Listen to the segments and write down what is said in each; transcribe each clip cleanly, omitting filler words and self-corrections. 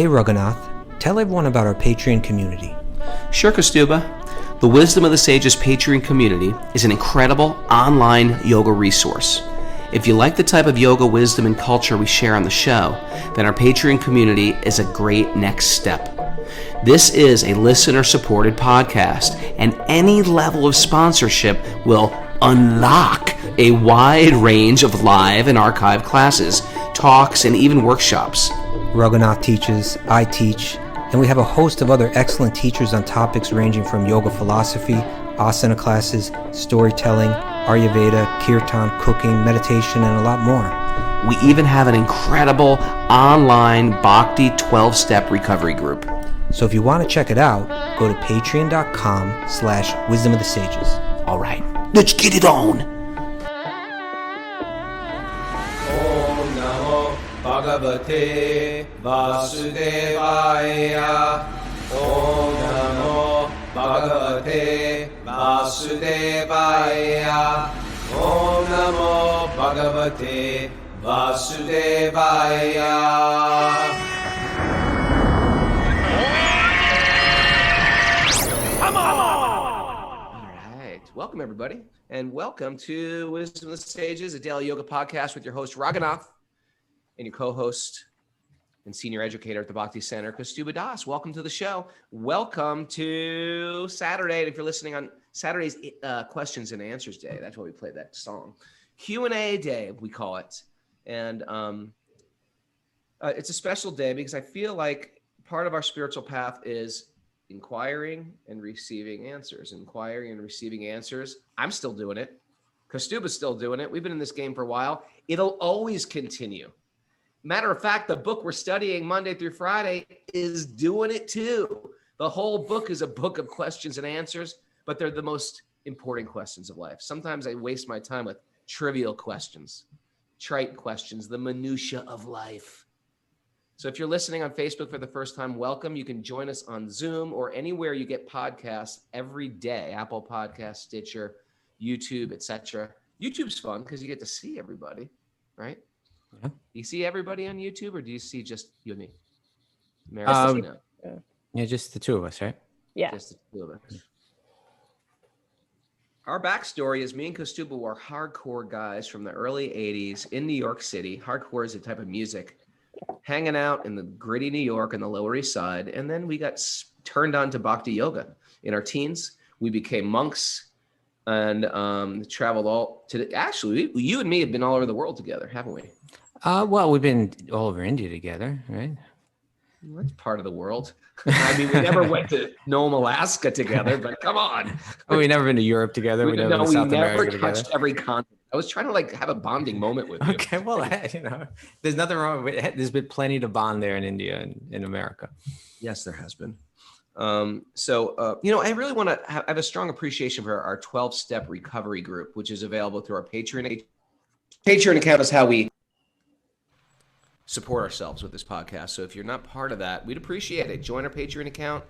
Hey Raghunath, tell everyone about our Patreon community. Sure, Kaustubha. The Wisdom of the Sages Patreon community is an incredible online yoga resource. If you like the type of yoga wisdom and culture we share on the show, then our Patreon community is a great next step. This is a listener-supported podcast, and any level of sponsorship will unlock a wide range of live and archived classes, talks, and even workshops. Raghunath teaches, I teach, and we have a host of other excellent teachers on topics ranging from yoga philosophy, asana classes, storytelling, Ayurveda, kirtan, cooking, meditation, and a lot more. We even have an incredible online Bhakti 12-step recovery group. So if you want to check it out, go to patreon.com/wisdom of the sages. All right, let's get it on. Om Namo Bhagavate Vasudevaya. Om Namo Bhagavate Vasudevaya. Om Namo Bhagavate Vasudevaya. Welcome, everybody, and welcome to Wisdom of the Sages, a daily yoga podcast with your host, Raghunath, and your co-host and senior educator at the Bhakti Center, Kaustubha Das. Welcome to the show. Welcome to Saturday. And if you're listening on Saturday's Questions and Answers Day, that's why we played that song. Q&A Day, we call it. And it's a special day because I feel like part of our spiritual path is inquiring and receiving answers. Inquiring and receiving answers. I'm still doing it. Kaustubha's still doing it. We've been in this game for a while. It'll always continue. Matter of fact, the book we're studying Monday through Friday is doing it too. The whole book is a book of questions and answers, but they're the most important questions of life. Sometimes I waste my time with trivial questions, trite questions, the minutia of life. So if you're listening on Facebook for the first time, welcome. You can join us on Zoom or anywhere you get podcasts every day, Apple Podcasts, Stitcher, YouTube, etc. YouTube's fun because you get to see everybody, right? Yeah. Do you see everybody on YouTube or do you see just you and me? Yeah, just the two of us, right? Yeah. Just the two of us. Our backstory is me and Kaustubha were hardcore guys from the early 80s in New York City. Hardcore is a type of music. Hanging out in the gritty New York on the Lower East Side. And then we got turned on to Bhakti yoga in our teens. We became monks and traveled all to actually, you and me have been all over the world together, haven't we? Well, we've been all over India together, right? Well, that's part of the world. I mean, we never went to Nome, Alaska together, but come on. Oh, we've never been to Europe together. We never been to South America touched together. every continent. I was trying to have a bonding moment with you. Okay, well, there's nothing wrong with it. There's been plenty to bond there in India and in America. Yes, there has been. I really want to have a strong appreciation for our 12-step recovery group, which is available through our Patreon. Patreon account is how we support ourselves with this podcast. So if you're not part of that, we'd appreciate it. Join our Patreon account.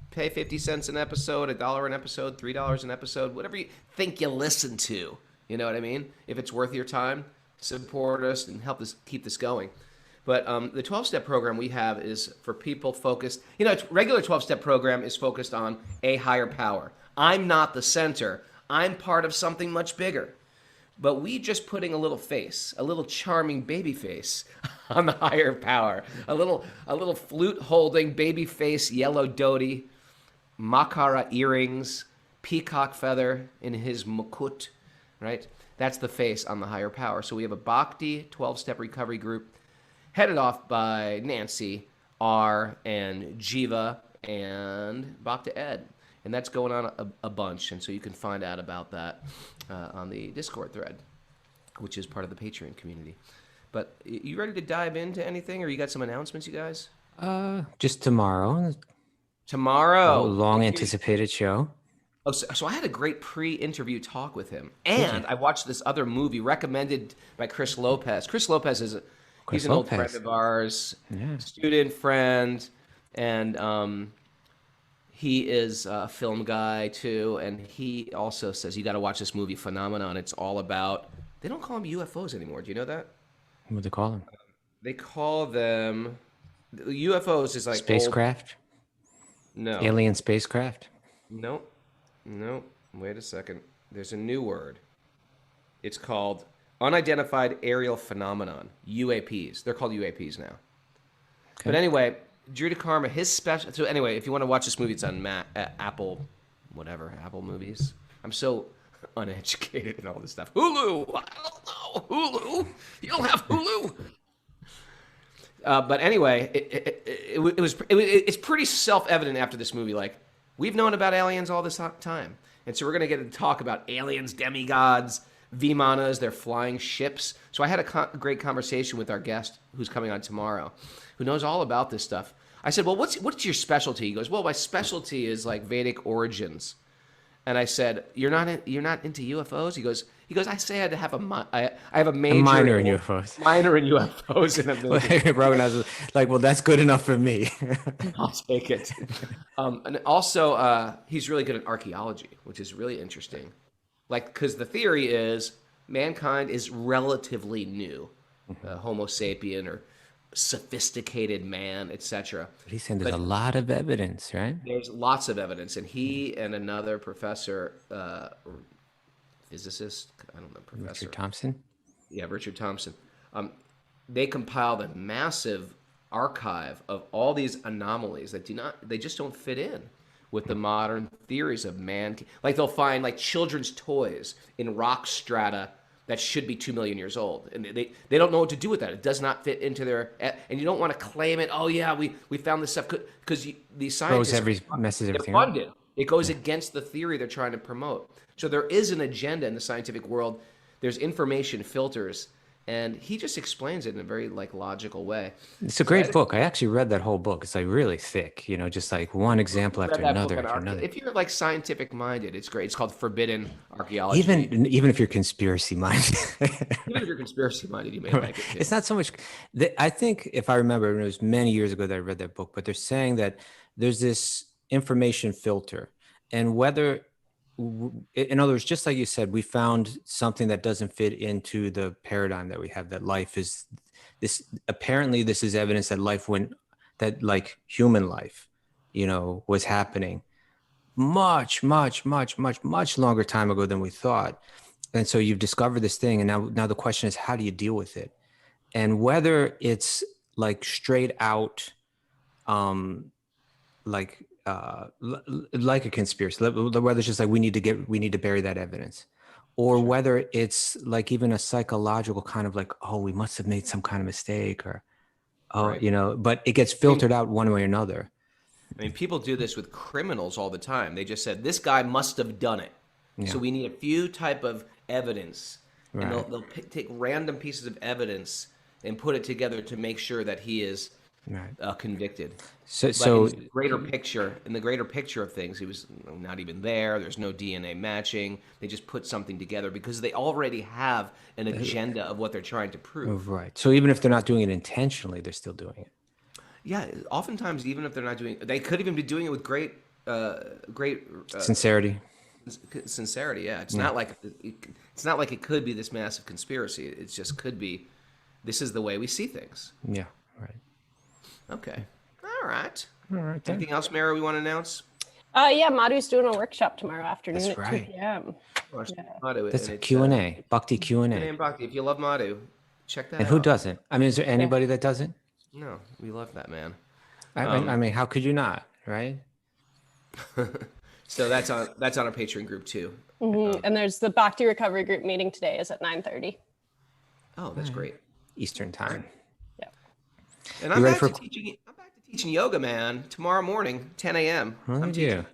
Pay 50 cents an episode, $1 an episode, $3 an episode, whatever you think you listen to. You know what I mean? If it's worth your time, support us and help us keep this going. But the 12-step program we have is for people focused. Regular 12-step program is focused on a higher power. I'm not the center. I'm part of something much bigger. But we just putting a little face, a little charming baby face on the higher power. A little flute-holding baby face, yellow dhoti, makara earrings, peacock feather in his mukut. Right? That's the face on the higher power. So we have a Bhakti 12-step recovery group headed off by Nancy, R, and Jiva, and Bhakti Ed. And that's going on a bunch. And so you can find out about that on the Discord thread, which is part of the Patreon community. But you ready to dive into anything, or you got some announcements, you guys? Just tomorrow. Tomorrow. A long anticipated show. Oh, so I had a great pre-interview talk with him, and I watched this other movie recommended by Chris Lopez. Chris Lopez he's an old friend of ours, student friend, and he is a film guy too. And he also says you got to watch this movie Phenomenon. It's all about. They don't call them UFOs anymore. Do you know that? What do they call them? They call them. The UFOs is like Spacecraft? No, Alien spacecraft? no, no. Wait a second. There's a new word. It's called unidentified aerial phenomenon, UAPs. They're called UAPs now. But anyway, Drew DeKarma, his special. So anyway, if you want to watch this movie, it's on Apple, whatever, Apple Movies. I'm so uneducated in all this stuff. Hulu. I don't know. Hulu. You don't have Hulu. But anyway, it's pretty self-evident after this movie. Like, we've known about aliens all this time. And so we're going to get to talk about aliens, demigods, Vimanas, their flying ships. So I had a great conversation with our guest who's coming on tomorrow, who knows all about this stuff. I said, well, what's your specialty? He goes, well, my specialty is like Vedic origins. And I said, you're not into UFOs? He goes, I say I had to have I have a major minor in UFOs. Minor in UFOs and a major. Raghunath was like, well, that's good enough for me. I'll take it. And also, he's really good at archaeology, which is really interesting. Like, because the theory is mankind is relatively new, Homo sapien or sophisticated man, etc. But he's saying there's a lot of evidence, right? There's lots of evidence, and he and another professor, physicist, I don't know, professor. Richard Thompson? Yeah, Richard Thompson. They compiled a massive archive of all these anomalies that they just don't fit in with the modern theories of man. Like, they'll find like children's toys in rock strata that should be 2 million years old, and they don't know what to do with that. It does not fit into their, and you don't want to claim it. Oh yeah, we found this stuff, because these scientists messes everything they're funded. It goes against the theory they're trying to promote. So there is an agenda in the scientific world. There's information filters, and he just explains it in a very like logical way. It's a great book. I actually read that whole book. It's like really thick, just like one example after another after another. If you're like scientific minded, it's great. It's called Forbidden Archaeology. Even if you're conspiracy minded. Even if you're conspiracy minded, you may like it too. It's not so much. I think, if I remember, it was many years ago that I read that book, but they're saying that there's this information filter, and whether, in other words, just like you said, we found something that doesn't fit into the paradigm that we have, that life is this. Apparently this is evidence that like human life, was happening much longer time ago than we thought. And so you've discovered this thing, and now the question is, how do you deal with it? And whether it's like straight out, like a conspiracy, whether it's just like we need to bury that evidence, or Sure. whether it's like even a psychological kind of like, oh, we must have made some kind of mistake, or Right. But it gets filtered out one way or another. I mean, people do this with criminals all the time. They just said, this guy must have done it. Yeah. So we need a few type of evidence. Right. And they'll take random pieces of evidence and put it together to make sure that he is convicted. So in the greater picture of things, he was not even there. There's no DNA matching. They just put something together because they already have an agenda of what they're trying to prove. Right. So even if they're not doing it intentionally, they're still doing it. Yeah. Oftentimes, even if they're not doing, they could even be doing it with great Sincerity. Sincerity. Yeah. It's not like it could be this massive conspiracy. It just could be. This is the way we see things. Yeah. Right. Okay. All right. All right. Then. Anything else, Mara, we want to announce? Yeah, Madhu's doing a workshop tomorrow afternoon That's at right. 2 p.m. Madhu, That's a it's, Q&A, Bhakti Q&A. and Bhakti. If you love Madhu, check that out. And who doesn't? I mean, is there anybody that doesn't? No, we love that man. I mean, how could you not, right? So that's on our Patreon group too. Mm-hmm. And there's the Bhakti Recovery Group meeting today is at 9:30. Oh, that's great. Eastern time. Yeah. And I'm back to teaching yoga, man. Tomorrow morning, 10 a.m. I'm teaching.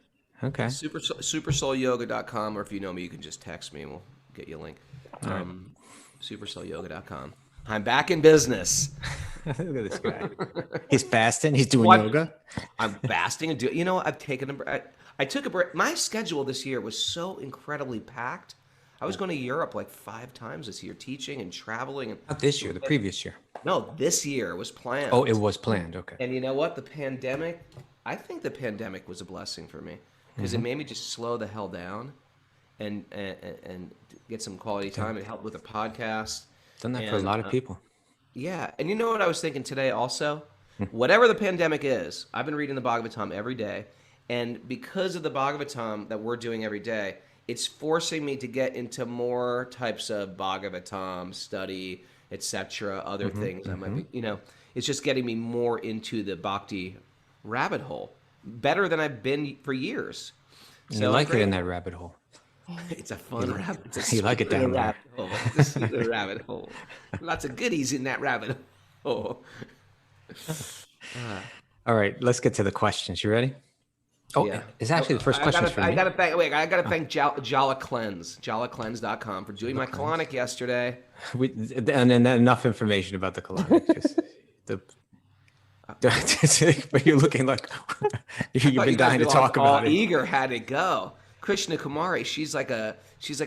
Okay. Supersoulyoga.com, or if you know me, you can just text me and we'll get you a link. Supersoulyoga.com. I'm back in business. Look at this guy. He's fasting. He's doing yoga. I'm fasting and I've taken a break. I took a break. My schedule this year was so incredibly packed. I was going to Europe like 5 times this year, teaching and traveling. And Not this year, the previous year. no, this year was planned. Oh, it was planned. Okay. And you know what? I think the pandemic was a blessing for me because it made me just slow the hell down and get some quality time. It helped with the podcast. Done that for a lot of people. Yeah. And you know what I was thinking today also? Whatever the pandemic is, I've been reading the Bhagavatam every day. And because of the Bhagavatam that we're doing every day, it's forcing me to get into more types of Bhagavatam study, etc., other things. I might be, it's just getting me more into the bhakti rabbit hole, better than I've been for years. So you like it in that rabbit hole. It's a fun rabbit. It's a you like it down there. It's a rabbit hole. Lots of goodies in that rabbit hole. All right, let's get to the questions. You ready? Oh, yeah. It's actually the first question for me. I gotta thank Jala Cleanse, jalacleanse.com for doing my colonic yesterday. And then enough information about the colonic. But you're looking like you've been dying to talk about it. Eager had it go. Krishna Kumari, she's like a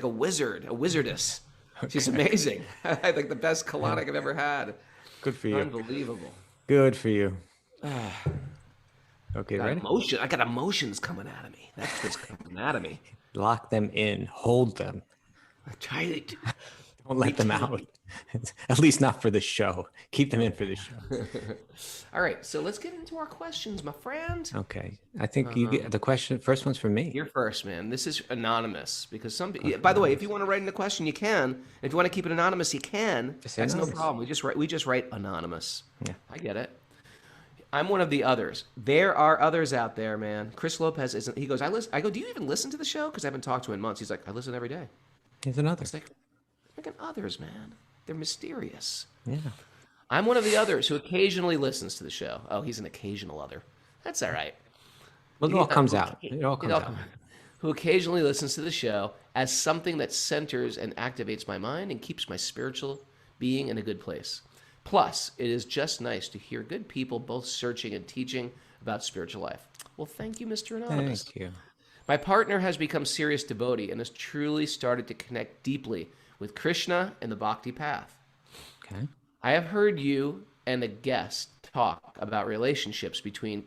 wizard, a wizardess. Okay. She's amazing. I think the best colonic I've ever had. Good for you. Unbelievable. Good for you. Okay, ready? I got emotions coming out of me. That's what's coming out of me. Lock them in. Hold them. I try to. Don't let them out. At least not for the show. Keep them in for the show. All right, so let's get into our questions, my friend. Okay. I think you get the first one's for me. You're first, man. This is anonymous because by the way, if you want to write in a question, you can. If you want to keep it anonymous, you can. That's no problem. We just write anonymous. Yeah. I get it. I'm one of the others. There are others out there, man. Chris Lopez isn't. He goes, I go, do you even listen to the show? Because I haven't talked to him in months. He's like, I listen every day. He's another. It's like others, man. They're mysterious. Yeah. I'm one of the others who occasionally listens to the show. Oh, he's an occasional other. That's all right. Well, it all comes out. It all comes out. Who occasionally listens to the show as something that centers and activates my mind and keeps my spiritual being in a good place. Plus, it is just nice to hear good people both searching and teaching about spiritual life. Well, thank you, Mr. Anonymous. Thank you. My partner has become serious devotee and has truly started to connect deeply with Krishna and the Bhakti path. Okay. I have heard you and a guest talk about relationships between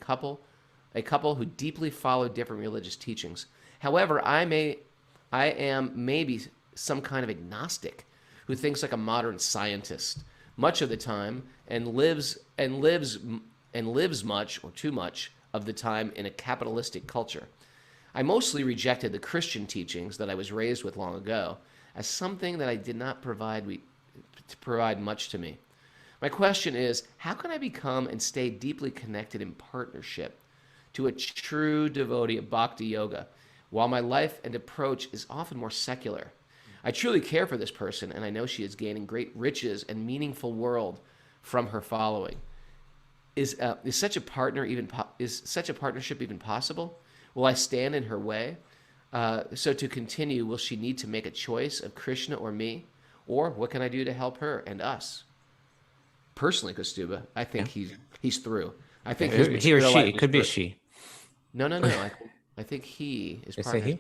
a couple who deeply follow different religious teachings. However, I am maybe some kind of agnostic who thinks like a modern scientist much of the time and lives much or too much of the time in a capitalistic culture. I mostly rejected the Christian teachings that I was raised with long ago as something that I did not provide much to me. My question is, how can I become and stay deeply connected in partnership to a true devotee of Bhakti Yoga, while my life and approach is often more secular? I truly care for this person, and I know she is gaining great riches and meaningful world from her following. Is such a partnership even possible? Will I stand in her way? So to continue, will she need to make a choice of Krishna or me? Or what can I do to help her and us? Personally, Kaustubha, I think he's through. I think he or she. It could be a she. No. I think he is partner.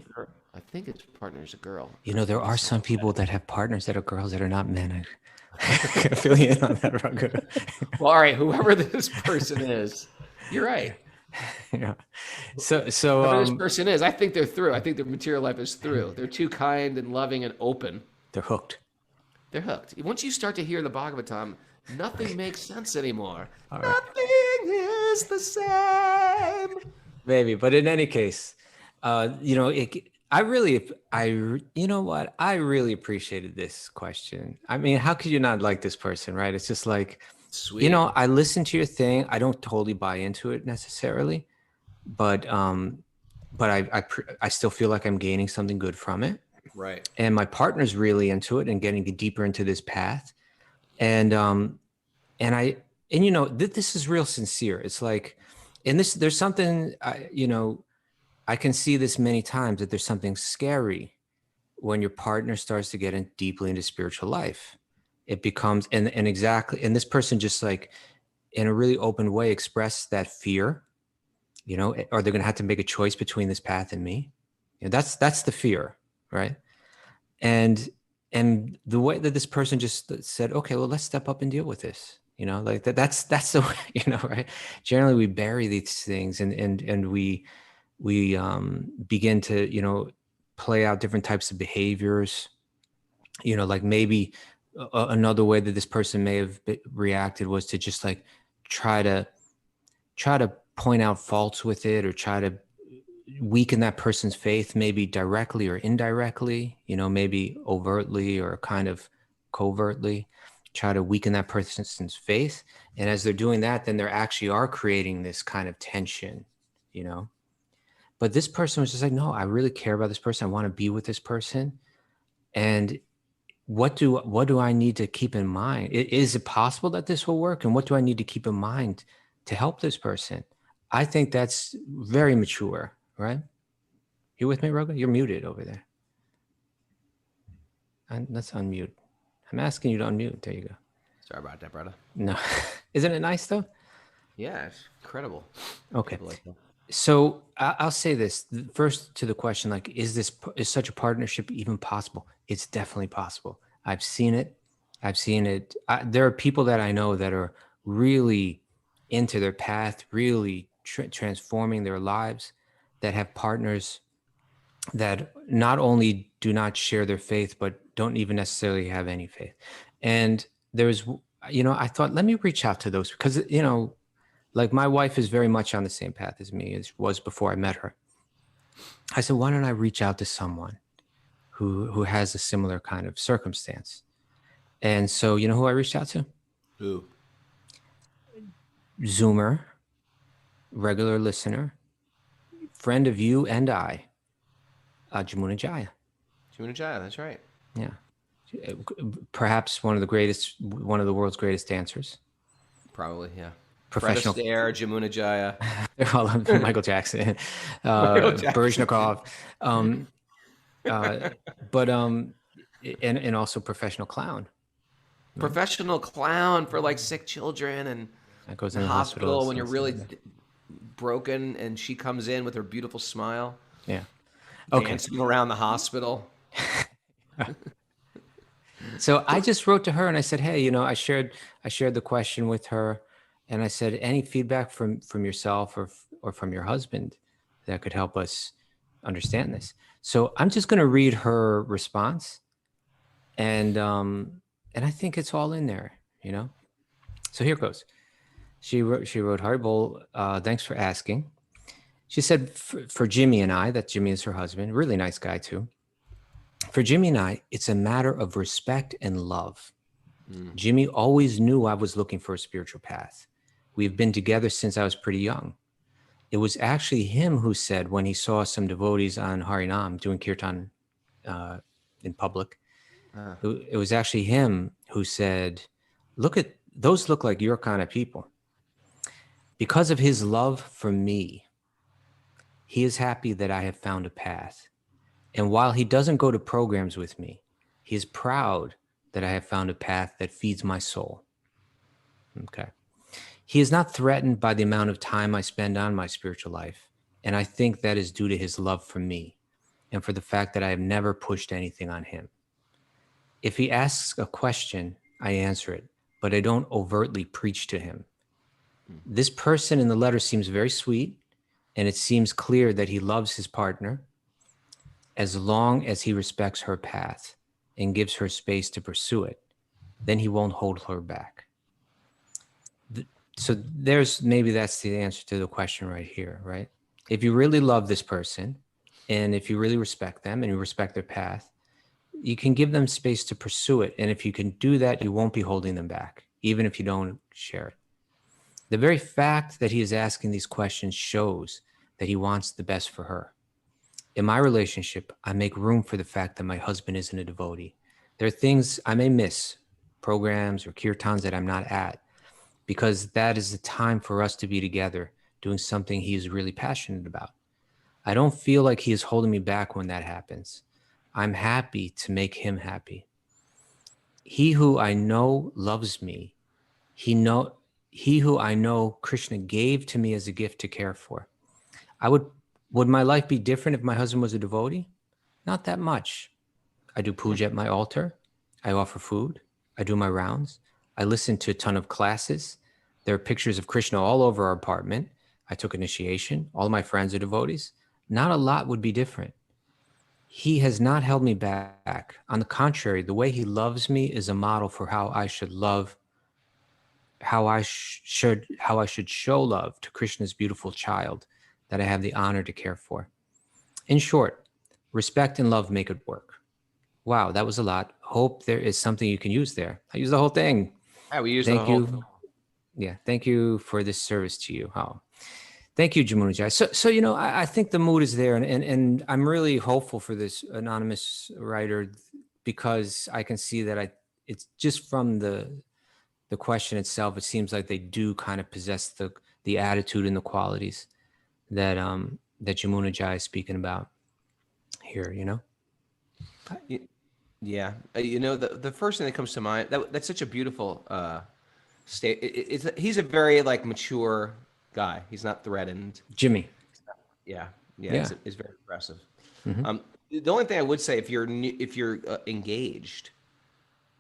I think his partner is a girl. There are some people that have partners that are girls that are not men. I can fill you in on that, Raghu. Well, all right, whoever this person is, you're right. Yeah. So whoever this person is, I think they're through. I think their material life is through. They're too kind and loving and open. They're hooked. They're hooked. Once you start to hear the Bhagavatam, nothing makes sense anymore. Right. Nothing is the same. Maybe, but in any case, I really appreciated this question. I mean, how could you not like this person, right? It's just like, sweet. I listen to your thing. I don't totally buy into it necessarily, but I still feel like I'm gaining something good from it. Right. And my partner's really into it and getting deeper into this path. And this is real sincere. It's like, and there's something, I can see this many times, that there's something scary when your partner starts to get in deeply into spiritual life. It becomes, and this person just like in a really open way expressed that fear, are they going to have to make a choice between this path and me? That's the fear, right? And the way that this person just said, okay, well, let's step up and deal with this. Like that's the way, right? Generally we bury these things and we begin to, play out different types of behaviors, like maybe another way that this person may have reacted was to just like try to try to point out faults with it or try to weaken that person's faith, maybe directly or indirectly, maybe overtly or kind of covertly, try to weaken that person's faith. And as they're doing that, then they actually are creating this kind of tension, But this person was just like, no, I really care about this person. I want to be with this person. And what do I need to keep in mind? Is it possible that this will work? And what do I need to keep in mind to help this person? I think that's very mature, right? You with me, Roga? You're muted over there. Let's unmute. I'm asking you to unmute. There you go. Sorry about that, brother. No. Isn't it nice though? Yeah, it's incredible. Okay. Like that. So I'll say this first to the question, like, is such a partnership even possible? It's definitely possible. I've seen it. There are people that I know that are really into their path, really transforming their lives, that have partners that not only do not share their faith, but don't even necessarily have any faith. And there's, I thought, let me reach out to those because, like my wife is very much on the same path as me, as was before I met her. I said, why don't I reach out to someone who has a similar kind of circumstance? And so, you know who I reached out to? Who? Zoomer, regular listener, friend of you and I, Jamuna Jaya. Jamuna Jaya, that's right. Yeah. Perhaps one of the world's greatest dancers. Probably, yeah. Professional. Fred Astaire, Jamuna Jaya. Michael Jackson, Baryshnikov, and also professional clown. Professional clown for like sick children and that goes in in the hospital when you're really like broken, and she comes in with her beautiful smile. Yeah. Okay. Dancing around the hospital. So I just wrote to her and I said, hey, I shared the question with her. And I said, any feedback from yourself or from your husband that could help us understand this? So I'm just going to read her response, and I think it's all in there, So here goes. She wrote, Haribol, thanks for asking. She said, for Jimmy and I, that Jimmy is her husband, really nice guy too. For Jimmy and I, it's a matter of respect and love. Jimmy always knew I was looking for a spiritual path. We've been together since I was pretty young. It was actually him who said, when he saw some devotees on Harinam doing kirtan in public, it was actually him who said, those look like your kind of people. Because of his love for me, he is happy that I have found a path. And while he doesn't go to programs with me, he is proud that I have found a path that feeds my soul. Okay. He is not threatened by the amount of time I spend on my spiritual life. And I think that is due to his love for me and for the fact that I have never pushed anything on him. If he asks a question, I answer it, but I don't overtly preach to him. This person in the letter seems very sweet, and it seems clear that he loves his partner as long as he respects her path and gives her space to pursue it. Then he won't hold her back. So maybe that's the answer to the question right here, right? If you really love this person, and if you really respect them and you respect their path, you can give them space to pursue it. And if you can do that, you won't be holding them back, even if you don't share it. The very fact that he is asking these questions shows that he wants the best for her. In my relationship, I make room for the fact that my husband isn't a devotee. There are things I may miss, programs or kirtans that I'm not at, because that is the time for us to be together doing something he is really passionate about. I don't feel like he is holding me back when that happens. I'm happy to make him happy. He who I know loves me, he who I know Krishna gave to me as a gift to care for. Would my life be different if my husband was a devotee? Not that much. I do puja at my altar. I offer food. I do my rounds. I listen to a ton of classes. There are pictures of Krishna all over our apartment. I took initiation. All of my friends are devotees. Not a lot would be different. He has not held me back. On the contrary, the way he loves me is a model for how I should love how I should show love to Krishna's beautiful child that I have the honor to care for. In short, respect and love make it work. Wow, that was a lot. Hope there is something you can use there. I used the whole thing. Yeah, we use the Thank whole you. Yeah, thank you for this service to you. Oh, thank you, Jamunajai. So I think the mood is there, and I'm really hopeful for this anonymous writer because I can see that it's just from the question itself. It seems like they do kind of possess the attitude and the qualities that that Jamunajai is speaking about here. Yeah, the first thing that comes to mind, that's such a beautiful state. He's a very like mature guy. He's not threatened. Jimmy. Yeah. Yeah. It's very impressive. Mm-hmm. The only thing I would say, if you're engaged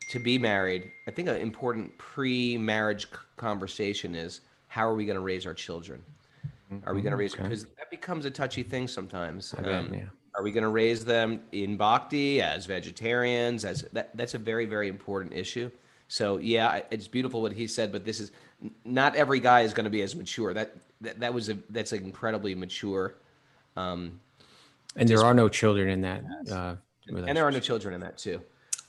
to be married, I think an important pre-marriage conversation is, how are we going to raise our children? Are we going to raise them? Because that becomes a touchy thing sometimes. Are we going to raise them in bhakti as vegetarians? That's a very, very important issue. So yeah, it's beautiful what he said, but this is not every guy is going to be as mature. That's an incredibly mature. And there are no children in that. And there are no children in that too.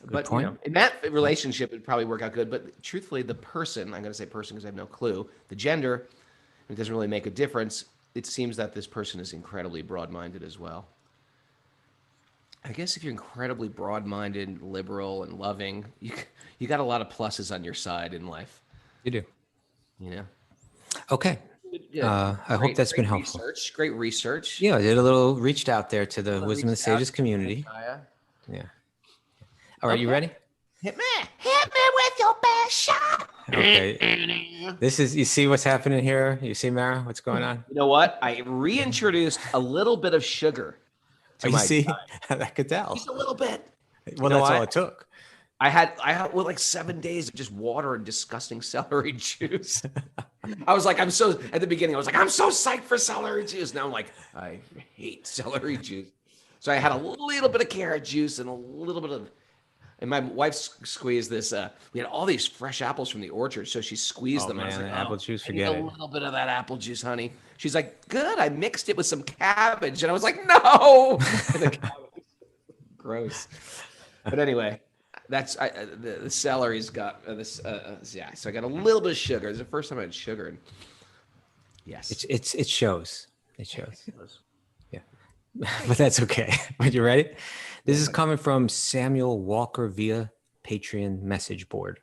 But point. In that relationship, it'd probably work out good. But truthfully, the person, I'm going to say person because I have no clue, the gender, it doesn't really make a difference. It seems that this person is incredibly broad-minded as well. I guess if you're incredibly broad-minded, liberal, and loving, you got a lot of pluses on your side in life. You do. Okay. I hope that's been helpful. Great research. Yeah, I reached out there to the Wisdom of the Sages community. Yeah. All right, you ready? Hit me with your best shot. Okay. You see what's happening here? You see, Mara, what's going on? You know what? I reintroduced a little bit of sugar. You see, I could tell. Just a little bit. Well, that's all it took. I had like 7 days of just water and disgusting celery juice. I was like, at the beginning, I was like, I'm so psyched for celery juice. Now I'm like, I hate celery juice. So I had a little bit of carrot juice and a little bit of, and my wife squeezed this. We had all these fresh apples from the orchard, so she squeezed them. Man, I was like, apple juice, forget it. A little bit of that apple juice, honey. She's like, good. I mixed it with some cabbage, and I was like, no. Gross. But anyway, that's the celery's got this. Yeah, so I got a little bit of sugar. It's the first time I had sugar. And yes, it shows. It shows. Yeah, but that's okay. Are you ready? This is coming from Samuel Walker via Patreon message board.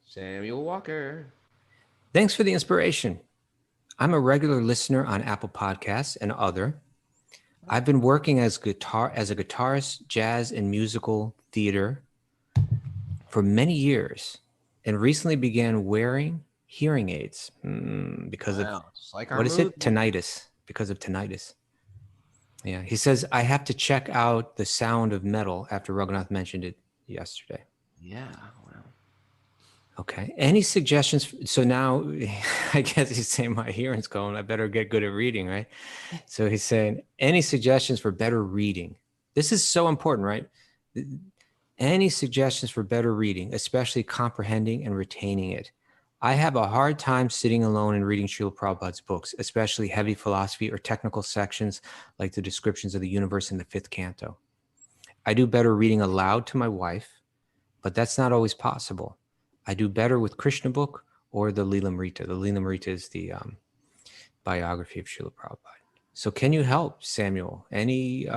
Samuel Walker. Thanks for the inspiration. I'm a regular listener on Apple Podcasts and other. I've been working as a guitarist, jazz and musical theater for many years, and recently began wearing hearing aids because of tinnitus. Because of tinnitus. Yeah, he says I have to check out The Sound of Metal after Raghunath mentioned it yesterday. Yeah, wow. Okay. Any suggestions? So now I guess he's saying my hearing's going. I better get good at reading, right? So he's saying any suggestions for better reading? This is so important, right? Any suggestions for better reading, especially comprehending and retaining it? I have a hard time sitting alone and reading Srila Prabhupada's books, especially heavy philosophy or technical sections like the descriptions of the universe in the 5th canto. I do better reading aloud to my wife, but that's not always possible. I do better with Krishna book or the Lilamrita. The Lilamrita is the biography of Srila Prabhupada. So can you help, Samuel? Any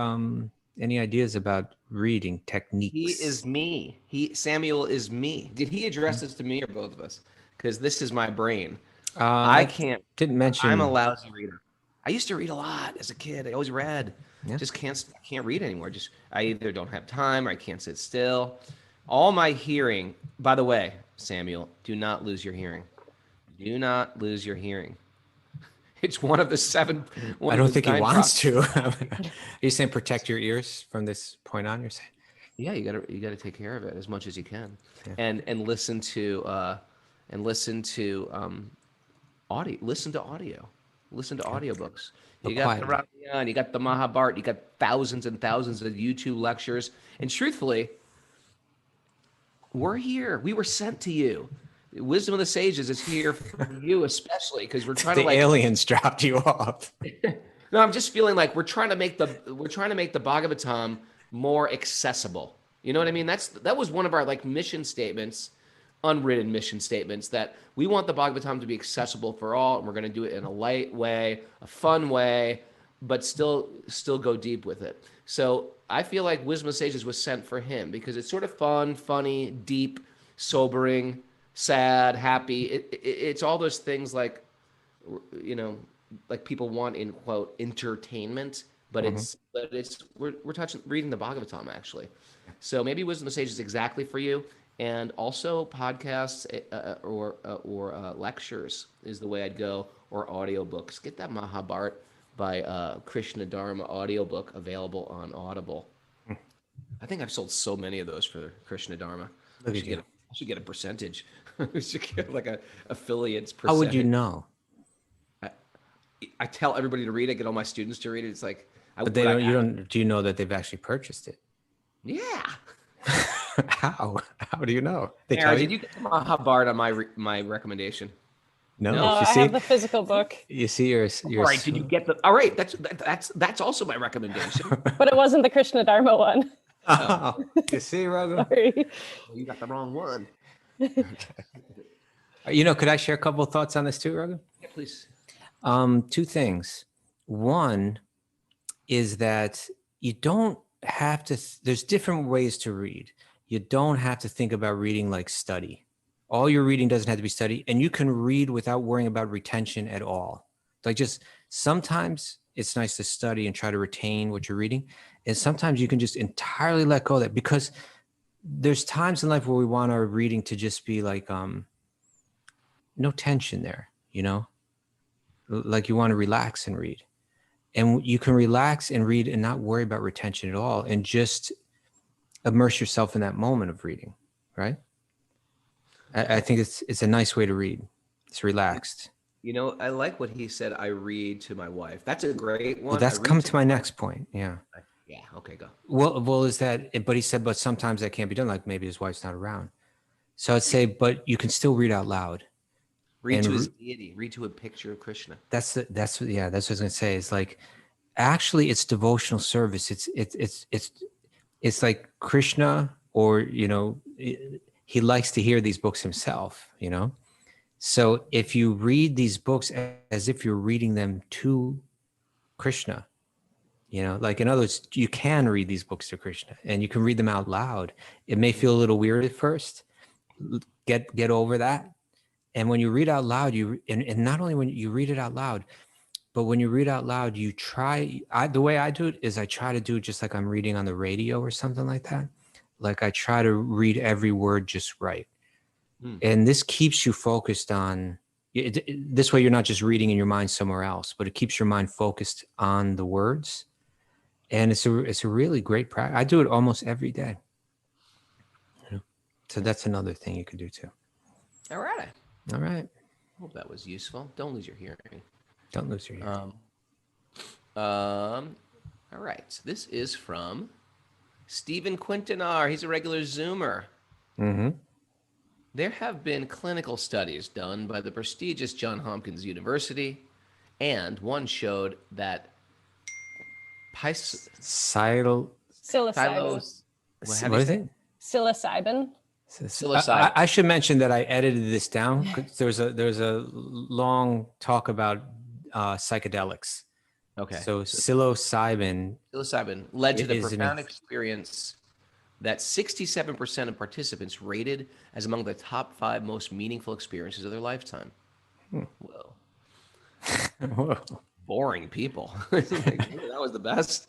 ideas about reading techniques? He is me. Samuel is me. Did he address this to me or both of us? Because this is my brain. I didn't mention. I'm a lousy reader. I used to read a lot as a kid. I always read. Yeah. Just can't read anymore. I either don't have time or I can't sit still. All my hearing. By the way, Samuel, do not lose your hearing. Do not lose your hearing. It's one of the 7. I don't think he wants to. Are you saying protect your ears from this point on? You're saying. Yeah, you gotta take care of it as much as you can, yeah. and listen to audio. Listen to audio. Listen to audiobooks. You got the Ramayana, you got the Mahabharata, you got thousands and thousands of YouTube lectures. And truthfully, we're here. We were sent to you. Wisdom of the Sages is here for you, especially because we're trying The to like. aliens dropped you off. No, I'm just feeling like we're trying to make the Bhagavatam more accessible. You know what I mean? That was one of our like mission statements, unwritten mission statements, that we want the Bhagavatam to be accessible for all, and we're going to do it in a light way, a fun way, but still go deep with it. So I feel like Wisdom of the Sages was sent for him because it's sort of fun, funny, deep, sobering, sad, happy. It's all those things like, you know, like people want in quote entertainment, but we're reading the Bhagavatam actually. So maybe Wisdom of the Sage is exactly for you, and also podcasts or lectures is the way I'd go, or audiobooks. Get that Mahabharata by Krishna Dharma audiobook available on Audible. I think I've sold so many of those for Krishna Dharma. Look at you. I should get a percentage. I should get like a affiliates percentage. How would you know? I tell everybody to read it. Get all my students to read it. It's like, But they don't. You don't. Do you know that they've actually purchased it? Yeah. How? How do you know? They Sarah, tell did you. you get the Mahabharata on my recommendation? No. No, Oh, You I see. have the physical book, You see. You're. All right. Did you get the? All right. That's also my recommendation. but it wasn't the Krishna Dharma one. Oh, you see, Raghu. Sorry. Well, you got the wrong one. You know, could I share a couple of thoughts on this too, Raghu? Yeah, please. Two things. One is that you don't have to, there's different ways to read. You don't have to think about reading like study. All your reading doesn't have to be study, and you can read without worrying about retention at all. Like just sometimes it's nice to study and try to retain what you're reading. And sometimes you can just entirely let go of that, because there's times in life where we want our reading to just be like, no tension there, you know? Like you want to relax and read, and you can relax and read and not worry about retention at all, and just immerse yourself in that moment of reading. Right. I think it's a nice way to read. It's relaxed. You know, I like what he said. I read to my wife. That's a great one. Well, that's I read come to my next point. Yeah. Yeah. Okay. Go. Well, is that, but he said, but sometimes that can't be done. Like maybe his wife's not around. So I'd say, but you can still read out loud. Read And to his deity. Read to a picture of Krishna. That's what I was gonna say. It's like, actually, it's devotional service. It's like Krishna, or you know, he likes to hear these books himself. You know, so if you read these books as if you're reading them to Krishna, you know, like in other words, you can read these books to Krishna, and you can read them out loud. It may feel a little weird at first. Get over that. And when you read out loud, and not only when you read it out loud, but when you read out loud, you the way I do it is I try to do it just like I'm reading on the radio or something like that. Like I try to read every word just right. And this keeps you focused on, this way you're not just reading in your mind somewhere else, but it keeps your mind focused on the words. And it's a really great practice. I do it almost every day. You know? So that's another thing you could do too. All right. All right. Hope that was useful. Don't lose your hearing. Don't lose your hearing. All right. This is from Stephen Quintanar. He's a regular Zoomer. Mm-hmm. There have been clinical studies done by the prestigious Johns Hopkins University, and one showed that Psilocybin. What is it? Psilocybin. Psilocybin. I should mention that I edited this down. There's a long talk about psychedelics. Okay. So psilocybin led to the is profound experience that 67% of participants rated as among the top 5 most meaningful experiences of their lifetime. Whoa. Whoa. Boring people. Like, that was the best.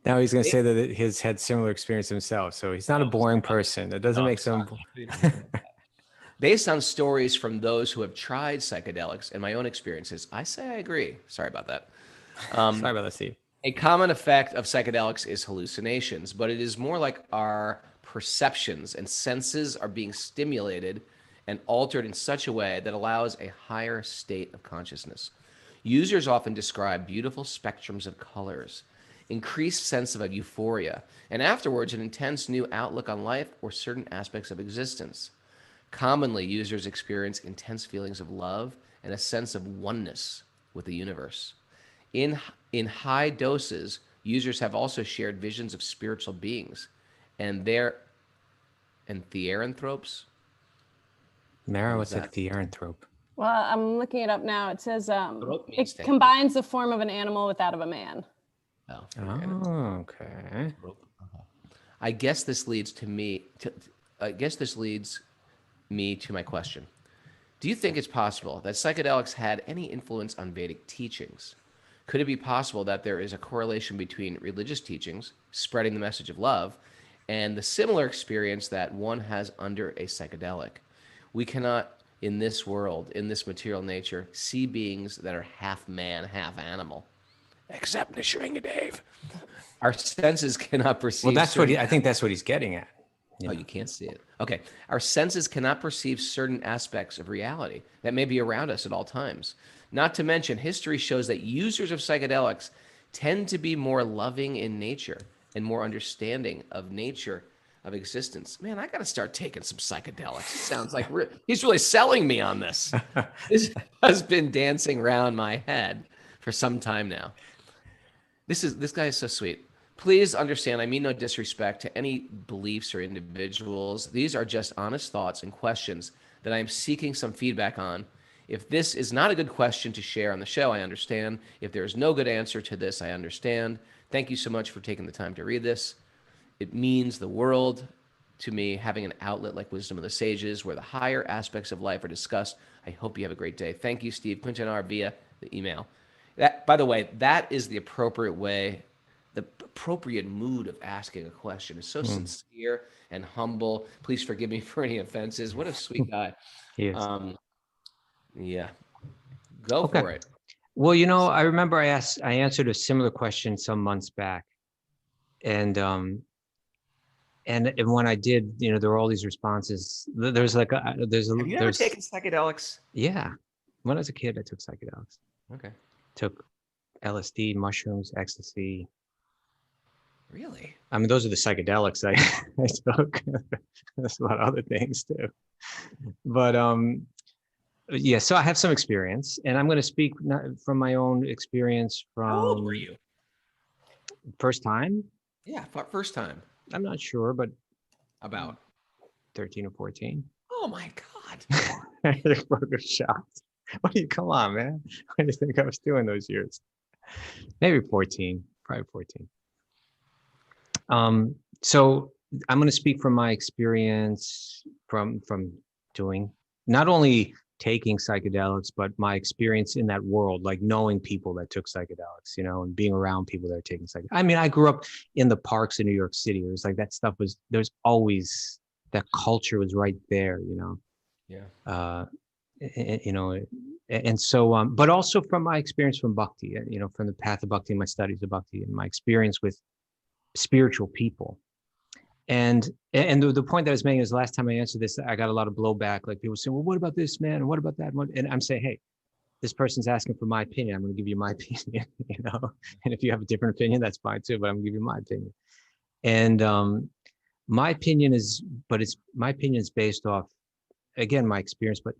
Now he's going to say that he's had similar experience himself. So he's not a boring person. That doesn't make some. Based on stories from those who have tried psychedelics and my own experiences, I say I agree. Sorry about that. Sorry about that, Steve. A common effect of psychedelics is hallucinations, but it is more like our perceptions and senses are being stimulated and altered in such a way that allows a higher state of consciousness. Users often describe beautiful spectrums of colors, increased sense of a euphoria, and afterwards an intense new outlook on life or certain aspects of existence. Commonly, users experience intense feelings of love and a sense of oneness with the universe. In high doses, users have also shared visions of spiritual beings and their and theranthropes. Mara, What is what's a that? theranthrope? Well, I'm looking it up now. It says Thrope means it thank you. combines the form of an animal with that of a man. Oh, Oh, okay. I guess this leads me to my question. Do you think it's possible that psychedelics had any influence on Vedic teachings? Could it be possible that there is a correlation between religious teachings, spreading the message of love, and the similar experience that one has under a psychedelic? We cannot, in this world, in this material nature, see beings that are half man, half animal, except Nishringa Dave. Our senses cannot perceive. Well, that's what certain I think that's what he's getting at. Oh, you can't see it. Okay. Our senses cannot perceive certain aspects of reality that may be around us at all times. Not to mention, history shows that users of psychedelics tend to be more loving in nature and more understanding of nature, of existence. Man, I got to start taking some psychedelics. It sounds like he's really selling me on this. This has been dancing around my head for some time now. This guy is so sweet. Please understand, I mean no disrespect to any beliefs or individuals. These are just honest thoughts and questions that I am seeking some feedback on. If this is not a good question to share on the show, I understand. If there is no good answer to this, I understand. Thank you so much for taking the time to read this. It means the world to me having an outlet like Wisdom of the Sages where the higher aspects of life are discussed. I hope you have a great day. Thank you, Steve Quintanar, via the email. That, by the way, that is the appropriate way, the appropriate mood of asking a question. It's so sincere and humble. Please forgive me for any offenses. What a sweet guy. He is. Yeah. Go Okay. for it. Well, I remember I answered a similar question some months back, and when I did, there were all these responses. There's Have you ever taken psychedelics? Yeah, when I was a kid, I took psychedelics. Okay. Took LSD, mushrooms, ecstasy. Really? I mean, those are the psychedelics I took. There's a lot of other things too, but yeah. So I have some experience, and I'm going to speak not from my own experience. How old were From you? first time, Yeah, first time. I'm not sure, but About. 13 or 14. Oh my God. You're shocked. What do you? Come on, man. What do you think I was doing those years? Maybe 14, probably 14. So I'm going to speak from my experience from doing not only taking psychedelics, but my experience in that world, like knowing people that took psychedelics, and being around people that are taking psychedelics. I mean, I grew up in the parks in New York City. It was like that stuff there's always that culture was right there, Yeah. And so, but also from my experience from Bhakti, from the path of Bhakti, my studies of Bhakti, and my experience with spiritual people. And the point that I was making is last time I answered this, I got a lot of blowback. Like people saying, well, what about this, man? And what about that? And I'm saying, hey, this person's asking for my opinion. I'm going to give you my opinion, and if you have a different opinion, that's fine too, but I'm going to give you my opinion. And my opinion is based off, again, my experience, but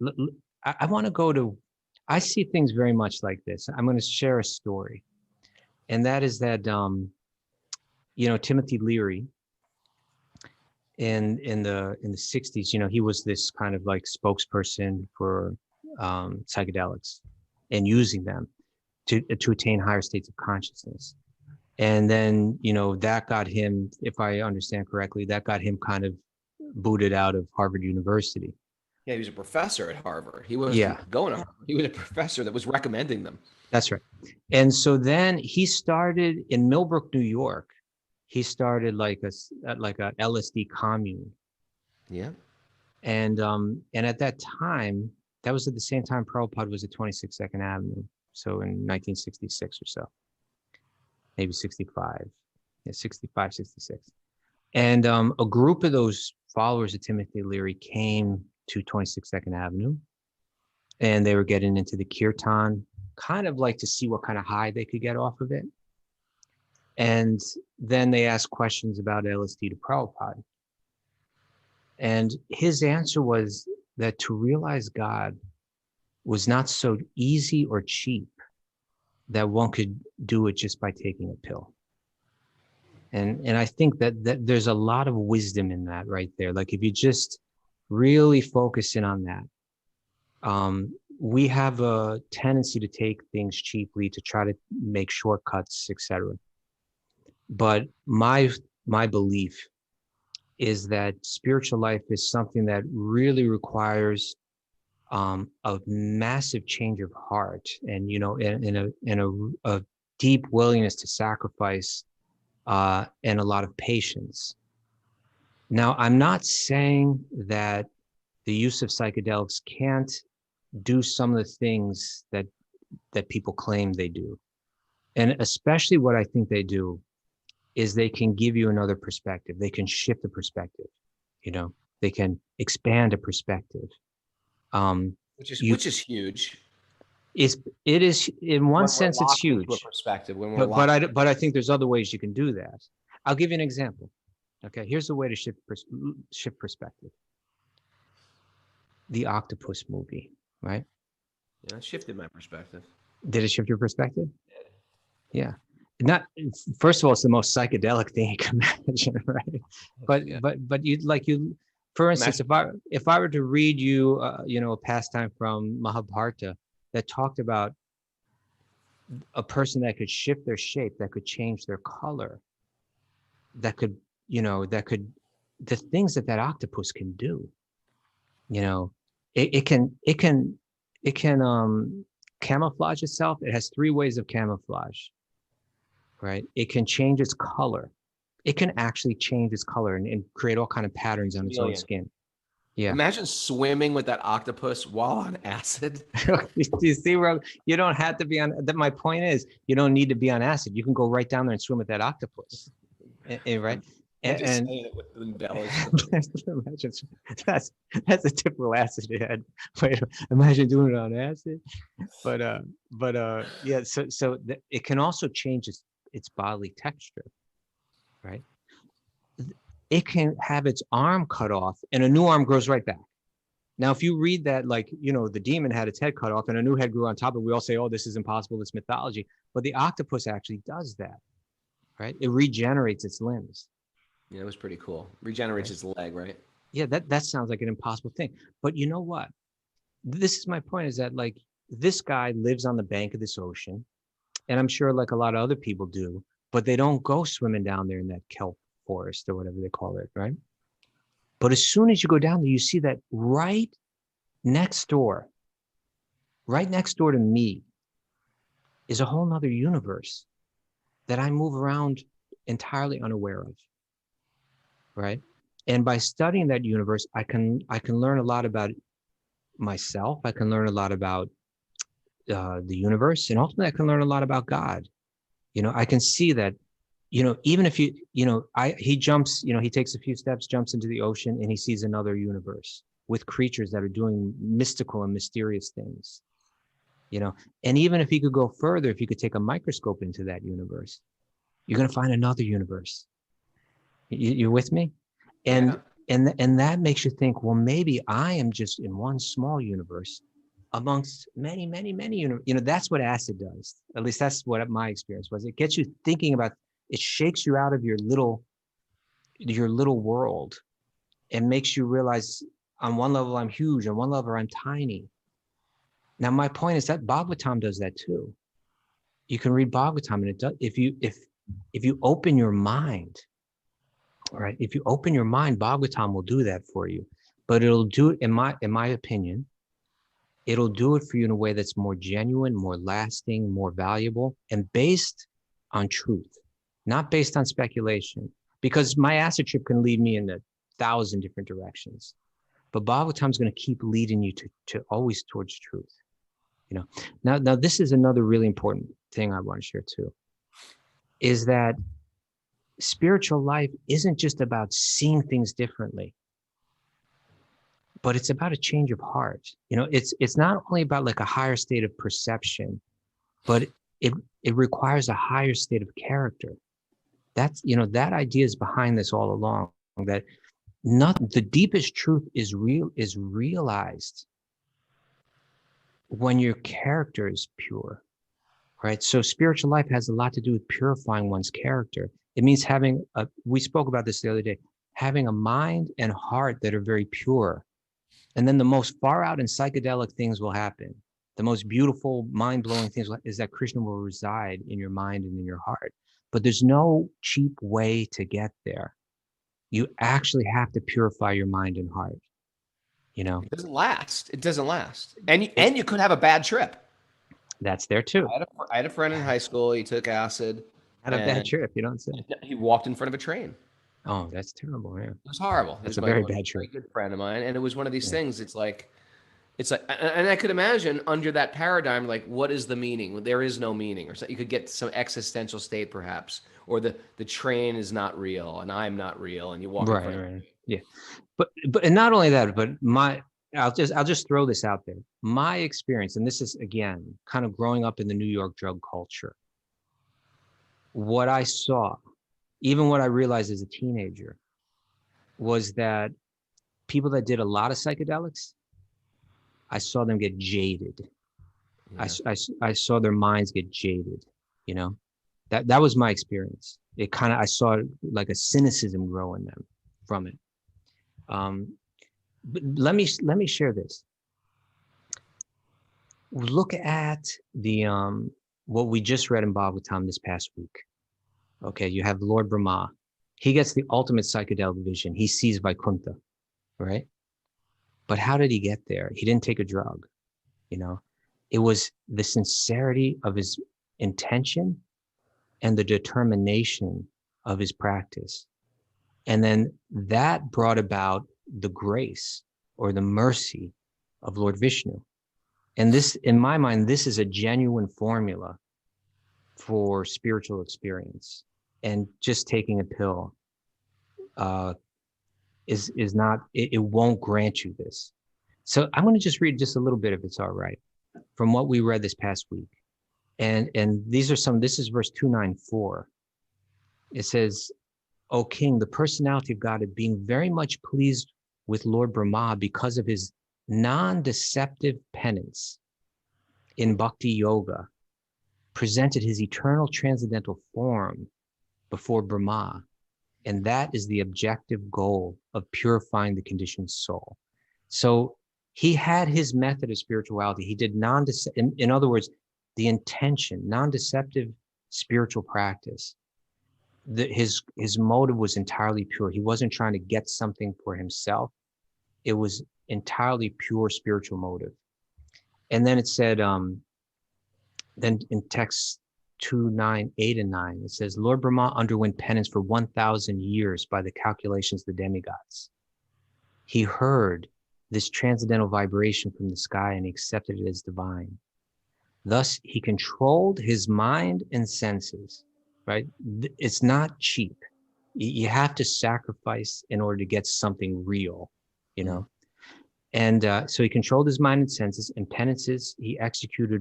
I want to go to, I see things very much like this. I'm going to share a story. And that is that, Timothy Leary, in the 60s, he was this kind of like spokesperson for psychedelics and using them to attain higher states of consciousness. And then, that got him, if I understand correctly, that got him kind of booted out of Harvard University. Yeah, he was a professor at Harvard. He wasn't going to Harvard. He was a professor that was recommending them. That's right. And so then he started in Millbrook, New York. He started like a LSD commune. Yeah. And at that time, that was at the same time Prabhupada was at 26 Second Avenue. So in 1966 or so, maybe 65, 65, 66. And a group of those followers of Timothy Leary came to 26 Second Avenue, and they were getting into the kirtan, kind of like to see what kind of high they could get off of it. And then they asked questions about LSD to Prabhupada. And his answer was that to realize God was not so easy or cheap that one could do it just by taking a pill. And I think that there's a lot of wisdom in that right there. Like if you just really focus in on that, we have a tendency to take things cheaply, to try to make shortcuts, etc. But my belief is that spiritual life is something that really requires a massive change of heart, and in a deep willingness to sacrifice, and a lot of patience. Now, I'm not saying that the use of psychedelics can't do some of the things that people claim they do, and especially what I think they do is they can give you another perspective. They can shift the perspective. They can expand a perspective. Which is huge. It is in one sense it's huge. A perspective when but I think there's other ways you can do that. I'll give you an example. Okay, here's a way to shift perspective. The Octopus movie, right? Yeah, it shifted my perspective. Did it shift your perspective? Yeah. Not first of all, it's the most psychedelic thing you can imagine, right? But you for instance, if I were to read you a pastime from Mahabharata that talked about a person that could shift their shape, that could change their color, that could the things that octopus can do, it can camouflage itself. It has 3 ways of camouflage. Right? It can change its color. It can actually change its color and create all kind of patterns on its own skin. Yeah. Imagine swimming with that octopus while on acid. You see where you don't have to be on. My point is, you don't need to be on acid. You can go right down there and swim with that octopus. Right? And saying it with embellish. that's a typical acid head. Wait, imagine doing it on acid. But yeah. So it can also change its bodily texture, right? It can have its arm cut off and a new arm grows right back. Now, if you read that, the demon had its head cut off and a new head grew on top of it, we all say, oh, this is impossible, it's mythology. But the octopus actually does that, right? It regenerates its limbs. Yeah, it was pretty cool. Regenerates its leg, right? Yeah, that sounds like an impossible thing. But you know what? This is my point, is that this guy lives on the bank of this ocean. And I'm sure like a lot of other people do, but they don't go swimming down there in that kelp forest or whatever they call it, right? But as soon as you go down there, you see that right next door to me is a whole nother universe that I move around entirely unaware of, right? And by studying that universe, I can learn a lot about myself. I can learn a lot about the universe, and ultimately I can learn a lot about God. I can see that, even if he jumps, he takes a few steps, jumps into the ocean, and he sees another universe with creatures that are doing mystical and mysterious things, and even if he could go further, if you could take a microscope into that universe, you're going to find another universe. You're with me? And that makes you think, well, maybe I am just in one small universe amongst many, many, many, that's what acid does. At least that's what my experience was. It gets you thinking about, it shakes you out of your little world and makes you realize on one level I'm huge, on one level I'm tiny. Now, my point is that Bhagavatam does that too. You can read Bhagavatam and it does, if you open your mind, right? If you open your mind, Bhagavatam will do that for you, but it'll do it, in my opinion, it'll do it for you in a way that's more genuine, more lasting, more valuable, and based on truth, not based on speculation. Because my acid trip can lead me in 1,000 different directions, but Bhagavatam is going to keep leading you to always towards truth. Now this is another really important thing I want to share too, is that spiritual life isn't just about seeing things differently, but it's about a change of heart. It's not only about like a higher state of perception, but it requires a higher state of character. That's, that idea is behind this all along, that not the deepest truth is realized when your character is pure, right? So spiritual life has a lot to do with purifying one's character. It means we spoke about this the other day, having a mind and heart that are very pure. And then the most far out and psychedelic things will happen. The most beautiful, mind-blowing things is that Krishna will reside in your mind and in your heart. But there's no cheap way to get there. You actually have to purify your mind and heart. It doesn't last. It doesn't last. And you could have a bad trip. That's there too. I had a friend in high school. He took acid. Had a bad trip, you don't say. He walked in front of a train. Oh, that's terrible. Yeah. It was horrible. That's a very bad trip. Very good friend of mine. And it was one of these things. It's like, and I could imagine under that paradigm, like, what is the meaning? There is no meaning. Or so you could get some existential state perhaps, or the train is not real and I'm not real. And you walk in front of Right. Yeah. But and not only that, but I'll just throw this out there. My experience, and this is again, kind of growing up in the New York drug culture. What I saw, even what I realized as a teenager, was that people that did a lot of psychedelics, I saw them get jaded. Yeah. I saw their minds get jaded, that was my experience. I saw like a cynicism grow in them from it. But let me share this. Look at the what we just read in Bhagavatam this past week. Okay, you have Lord Brahma. He gets the ultimate psychedelic vision. He sees Vaikuntha, right? But how did he get there? He didn't take a drug, It was the sincerity of his intention and the determination of his practice. And then that brought about the grace or the mercy of Lord Vishnu. And this, in my mind, this is a genuine formula for spiritual experience. And just taking a pill is not, it won't grant you this. So I'm going to just read just a little bit, if it's all right, from what we read this past week. And this is verse 294. It says, O king, the personality of God, being very much pleased with Lord Brahma because of his non-deceptive penance in Bhakti-yoga, presented his eternal transcendental form before Brahma. And that is the objective goal of purifying the conditioned soul. So he had his method of spirituality. He did in other words, the intention, non-deceptive spiritual practice. His motive was entirely pure. He wasn't trying to get something for himself. It was entirely pure spiritual motive. And then it said, then in text 2, 9, 8, and 9, it says, Lord Brahma underwent penance for 1,000 years by the calculations of the demigods. He heard this transcendental vibration from the sky and he accepted it as divine. Thus, he controlled his mind and senses, right? It's not cheap. You have to sacrifice in order to get something real, And so he controlled his mind and senses, and penances he executed.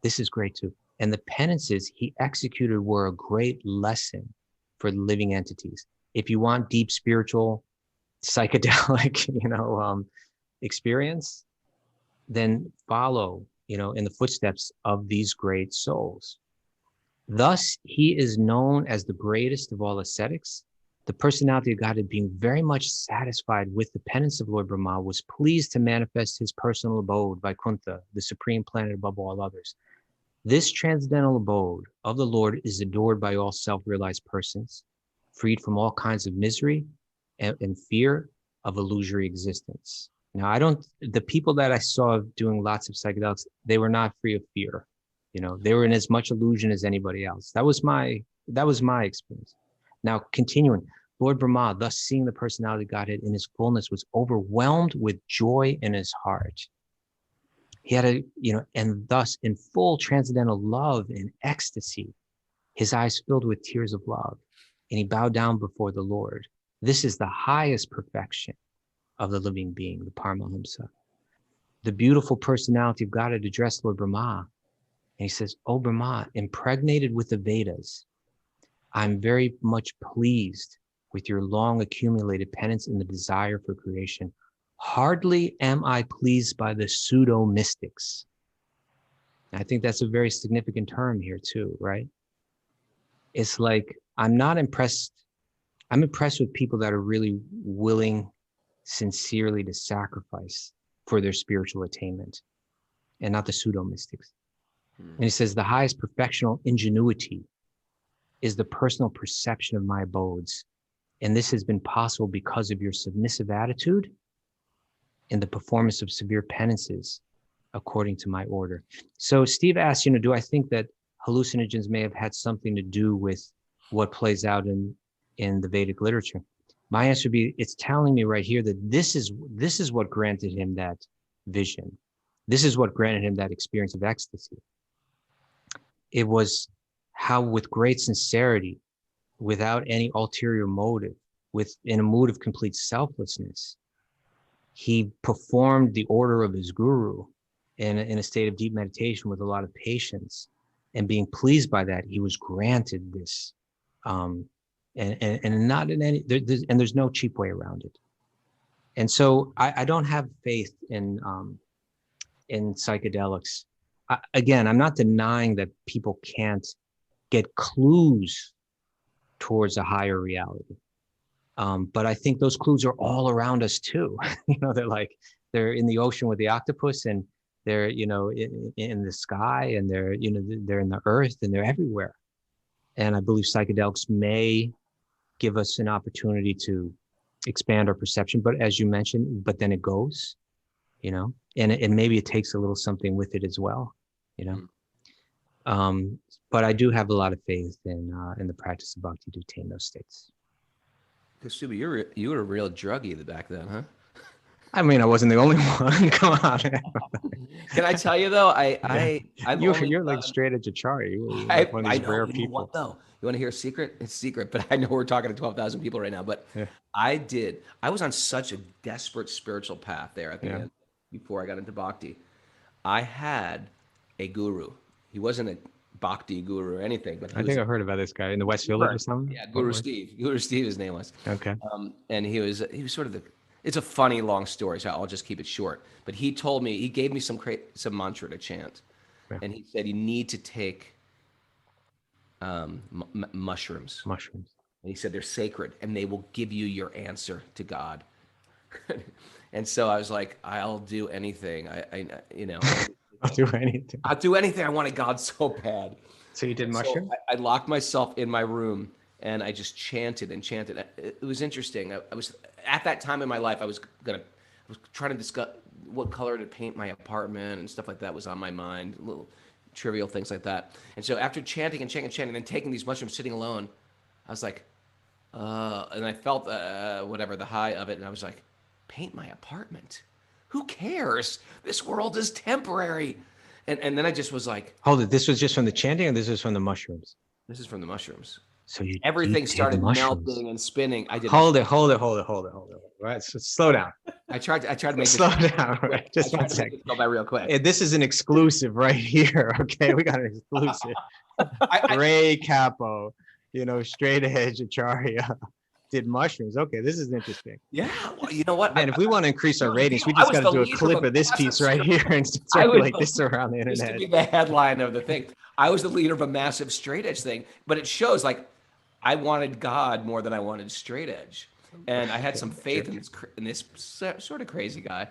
This is great too. And the penances he executed were a great lesson for living entities. If you want deep spiritual, psychedelic, experience, then follow, in the footsteps of these great souls. Thus, he is known as the greatest of all ascetics. The personality of Godhead, being very much satisfied with the penance of Lord Brahma, was pleased to manifest his personal abode, Vaikuntha, the supreme planet above all others. This transcendental abode of the Lord is adored by all self-realized persons, freed from all kinds of misery and fear of illusory existence. Now, the people that I saw doing lots of psychedelics, they were not free of fear. They were in as much illusion as anybody else. That was my experience. Now, continuing, Lord Brahma, thus seeing the personality of Godhead in his fullness, was overwhelmed with joy in his heart. He had and thus in full transcendental love and ecstasy, his eyes filled with tears of love, and he bowed down before the Lord. This is the highest perfection of the living being, the Paramahamsa. The beautiful personality of Godhead addressed Lord Brahma, and he says, O Brahma, impregnated with the Vedas, I'm very much pleased with your long accumulated penance and the desire for creation. Hardly am I pleased by the pseudo-mystics. I think that's a very significant term here too, right? It's like, I'm not impressed. I'm impressed with people that are really willing sincerely to sacrifice for their spiritual attainment, and not the pseudo-mystics. And he says, the highest perfectional ingenuity is the personal perception of my abodes. And this has been possible because of your submissive attitude and the performance of severe penances according to my order. So Steve asked, do I think that hallucinogens may have had something to do with what plays out in the Vedic literature? My answer would be, it's telling me right here that this is what granted him that vision. This is what granted him that experience of ecstasy. It was how, with great sincerity, without any ulterior motive, in a mood of complete selflessness, he performed the order of his guru in a state of deep meditation with a lot of patience, and being pleased by that, he was granted this, and not in any, there's no cheap way around it. And so I don't have faith in psychedelics. Again, I'm not denying that people can't get clues towards a higher reality. But I think those clues are all around us too. They're in the ocean with the octopus, and they're, in the sky, and they're in the earth, and they're everywhere. And I believe psychedelics may give us an opportunity to expand our perception, but as you mentioned, but then it goes, and maybe it takes a little something with it as well, but I do have a lot of faith in the practice of bhakti to attain those states. Kaustubha, you were a real druggie back then, huh? I mean, I wasn't the only one. Come on. Can I tell you though? You're like straight edge acharya. You're like one of these rare people. What, though? You want to hear a secret? It's secret, but I know we're talking to 12,000 people right now. But yeah. I was on such a desperate spiritual path there at the end before I got into bhakti. I had a guru. He wasn't a bhakti guru or anything, but I think I heard about this guy in the West Village or something. Yeah, Guru Steve. Guru Steve, his name was. Okay. And he was sort of it's a funny long story, so I'll just keep it short. But he gave me some mantra to chant, and he said you need to take mushrooms. Mushrooms. And he said they're sacred, and they will give you your answer to God. And so I was like, I'll do anything. I'll do anything. I'll do anything. I wanted God so bad. So you did mushrooms? So I locked myself in my room and I just chanted and chanted. It was interesting. I was at that time in my life. I was trying to discuss what color to paint my apartment and stuff like that was on my mind. Little trivial things like that. And so after chanting and chanting and chanting, and then taking these mushrooms, sitting alone, I was like, and I felt the high of it, and I was like, paint my apartment. Who cares? This world is temporary. And then I just was like, hold it. This was just from the chanting, or this was from the mushrooms? This is from the mushrooms. So everything started melting and spinning. I did. Hold it. Right. So slow down. I tried to make slow down. Right. Just 1 second. Go by real quick. This is an exclusive right here. Okay, we got an exclusive. Ray Capo, straight edge acharya. Did mushrooms. Okay, this is interesting. Yeah, well, you know what? Man, if we want to increase our ratings, we just got to do a clip of this piece right here and circulate this around the internet. This to be the headline of the thing. I was the leader of a massive straight edge thing, but it shows like I wanted God more than I wanted straight edge, and I had some faith in this sort of crazy guy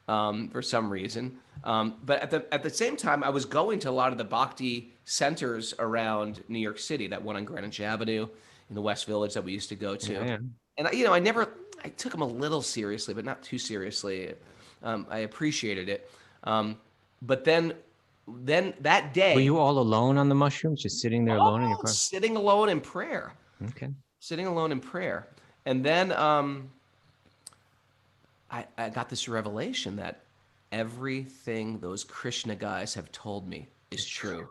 for some reason. But at the same time, I was going to a lot of the bhakti centers around New York City. That one on Greenwich Avenue in the West Village that we used to go to. Yeah. And I took them a little seriously, but not too seriously. I appreciated it. But then that day. Were you all alone on the mushrooms, just sitting there alone in your car? Sitting alone in prayer. Okay. Sitting alone in prayer. And then I got this revelation that everything those Krishna guys have told me is true.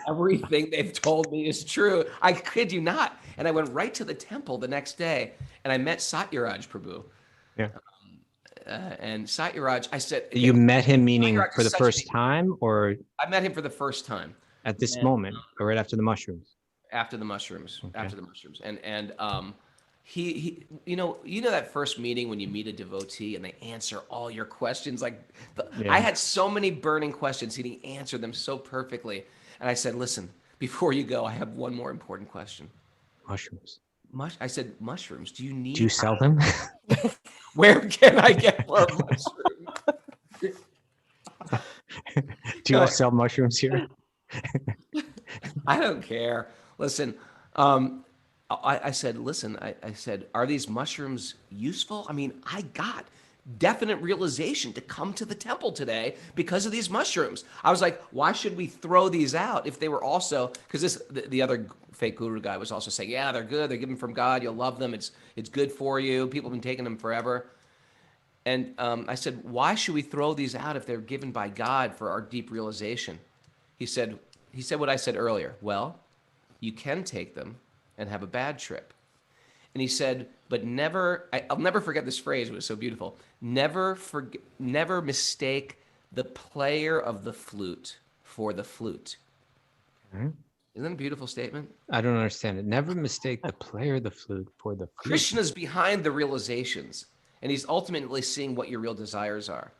Everything they've told me is true. I kid you not. And I went right to the temple the next day, and I met Satyaraj Prabhu. Yeah. And Satyaraj, I said, you met him, meaning for the first time, or I met him for the first time at this moment, or right after the mushrooms? After the mushrooms. Okay. After the mushrooms. And he you know that first meeting when you meet a devotee and they answer all your questions, like Yeah. I had so many burning questions, he answered them so perfectly. And I said, listen, before you go, I have one more important question. Mushrooms. I said, mushrooms, do you need Do you sell them? Where can I get more mushrooms? Do you all sell mushrooms here? I don't care. Listen, I said, listen, I said, are these mushrooms useful? I mean, I got definite realization to come to the temple today because of these mushrooms. I was like, why should we throw these out if they were also, because the other fake guru guy was also saying, yeah, they're good. They're given from God. You'll love them. It's good for you. People have been taking them forever. And I said, why should we throw these out if they're given by God for our deep realization? He said what I said earlier. Well, you can take them and have a bad trip. And he said, but I'll never forget this phrase. It was so beautiful. Never mistake the player of the flute for the flute. Okay. Isn't that a beautiful statement? I don't understand it. Never mistake the player of the flute for the flute. Krishna's behind the realizations, and he's ultimately seeing what your real desires are.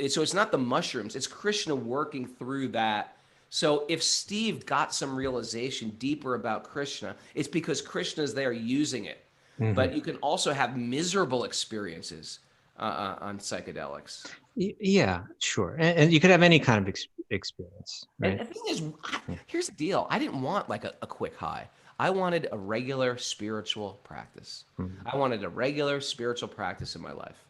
So it's not the mushrooms, it's Krishna working through that. So if Steve got some realization deeper about Krishna, it's because Krishna is there using it. Mhm. But you can also have miserable experiences on psychedelics. Yeah, sure. And you could have any kind of experience, right? And the thing is, here's the deal. I didn't want like a quick high. I wanted a regular spiritual practice. I wanted a regular spiritual practice in my life.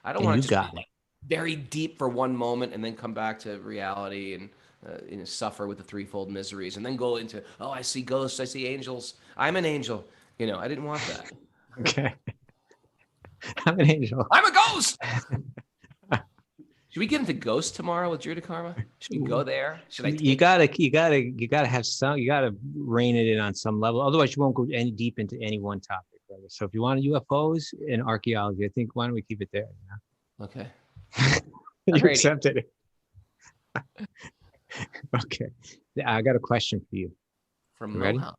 I don't And want you to just got be like very deep for one moment and then come back to reality and suffer with the threefold miseries and then go into, oh, I see ghosts, I see angels. I'm an angel. I didn't want that. Okay. I'm an angel. I'm a ghost. Should we get into ghosts tomorrow with Judah Karma? Should we go there? Should I? You gotta have some. You gotta rein it in on some level. Otherwise, you won't go any deep into any one topic. Right? So, if you want UFOs and archaeology, I think why don't we keep it there? Okay. You Alrighty. accepted it. Okay. I got a question for you. From You ready? Mohan.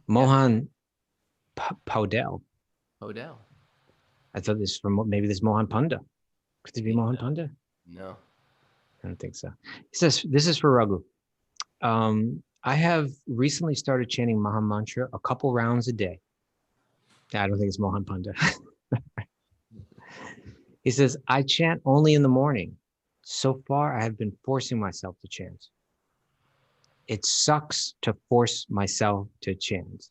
Mohan Paudel. Odell. I thought this maybe this Mohan Panda. Could it be Mohan Panda? No. I don't think so. He says, this is for Raghu. I have recently started chanting Maha Mantra a couple rounds a day. I don't think it's Mohan Panda. He says, I chant only in the morning. So far, I have been forcing myself to chant. It sucks to force myself to chant.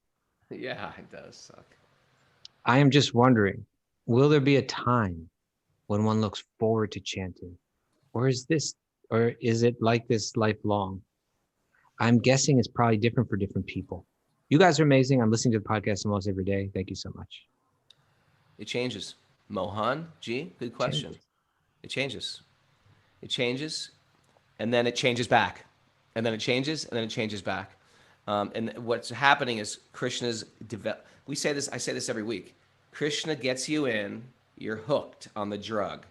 Yeah, it does suck. I am just wondering, will there be a time when one looks forward to chanting? Or is it like this lifelong? I'm guessing it's probably different for different people. You guys are amazing. I'm listening to the podcast almost every day. Thank you so much. It changes. Mohan, good question. It changes. It changes, and then it changes back. And then it changes, and then it changes back. And what's happening is Krishna's I say this every week. Krishna gets you in, you're hooked on the drug.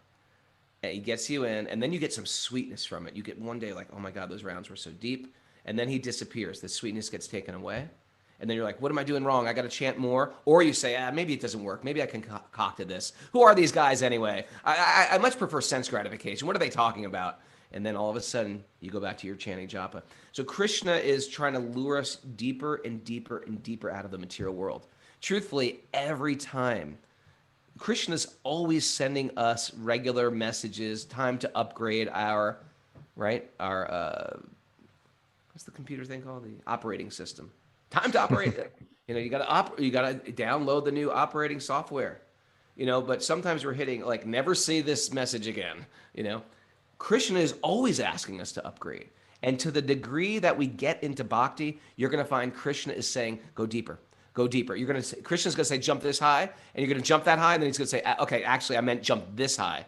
And he gets you in, and then you get some sweetness from it. You get one day like, oh my God, those rounds were so deep. And then he disappears. The sweetness gets taken away. And then you're like, what am I doing wrong? I got to chant more. Or you say, maybe it doesn't work. Maybe I can concoct this. Who are these guys anyway? I much prefer sense gratification. What are they talking about? And then all of a sudden, you go back to your chanting japa. So Krishna is trying to lure us deeper and deeper and deeper out of the material world. Truthfully, every time, Krishna's always sending us regular messages, time to upgrade our what's the computer thing called? The operating system. Time to operate it. You gotta download the new operating software. But sometimes we're hitting like never see this message again. Krishna is always asking us to upgrade. And to the degree that we get into bhakti, you're gonna find Krishna is saying, go deeper. Go deeper. Krishna's gonna say, jump this high, and you're gonna jump that high, and then he's gonna say, okay, actually, I meant jump this high.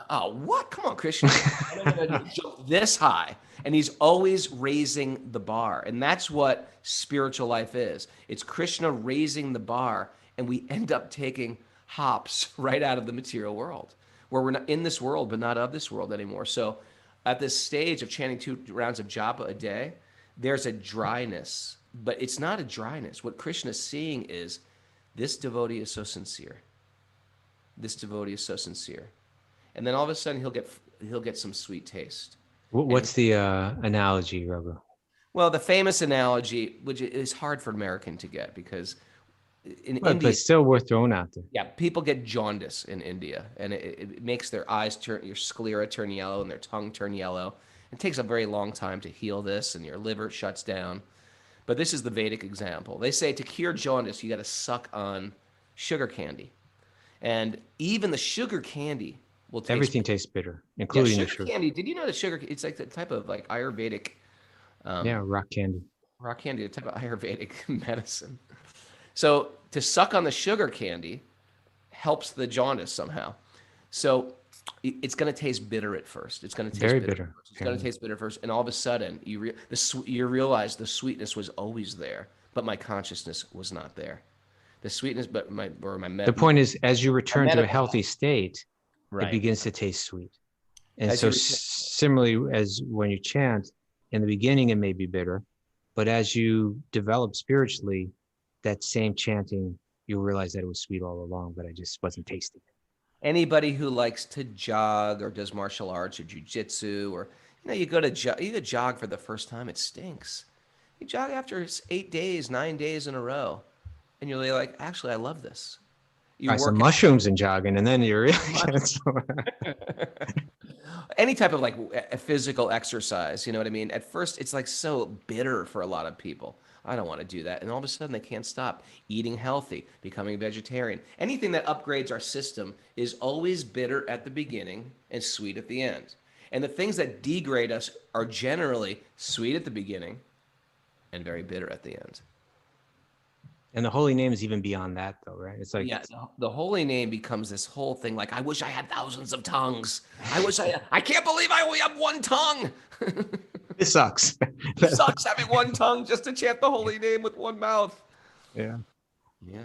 Oh, what? Come on, Krishna. I'm gonna jump this high. And he's always raising the bar. And that's what spiritual life is. It's Krishna raising the bar, and we end up taking hops right out of the material world, where we're not in this world, but not of this world anymore. So at this stage of chanting 2 rounds of japa a day, there's a dryness but it's not a dryness. What Krishna is seeing is this devotee is so sincere. This devotee is so sincere. And then all of a sudden he'll get some sweet taste. What's the analogy, Raghu? Well, the famous analogy, which is hard for an American to get because in India, But it's still worth throwing out there. yeah, people get jaundice in India, and it makes their eyes turn, your sclera turn yellow, and their tongue turn yellow. It takes a very long time to heal this, and your liver shuts down. But this is the Vedic example. They say to cure jaundice, you got to suck on sugar candy, and even the sugar candy will taste. Everything tastes bitter, including the sugar sugar. candy. Did you know that sugar? It's like the type of like Ayurvedic. Rock candy. Rock candy, a type of Ayurvedic medicine. So to suck on the sugar candy helps the jaundice somehow. So it's going to taste bitter at first. It's going to taste Very bitter. It's going to taste bitter first, and all of a sudden you realize the sweetness was always there, but my consciousness was not there. The sweetness, but The point is, as you return to a healthy state, right. it begins to taste sweet. And As so you similarly as when you chant, in the beginning it may be bitter, but as you develop spiritually, that same chanting, you'll realize that it was sweet all along, but I just wasn't tasting it. Anybody who likes to jog or does martial arts or jujitsu, or you go jog for the first time, it stinks. You jog after 8 days, 9 days in a row, and you're really like, actually, I love this. You Try some mushrooms and jogging, and then you're really any type of like a physical exercise, you know what I mean? At first, it's like so bitter for a lot of people. I don't want to do that. And all of a sudden they can't stop eating healthy, becoming a vegetarian. Anything that upgrades our system is always bitter at the beginning and sweet at the end. And the things that degrade us are generally sweet at the beginning and very bitter at the end. And the holy name is even beyond that, though, right? It's like, yeah, the holy name becomes this whole thing. Like, I wish I had thousands of tongues. I can't believe I only have one tongue. It sucks. It sucks having one tongue just to chant the holy name with one mouth. Yeah. Yeah.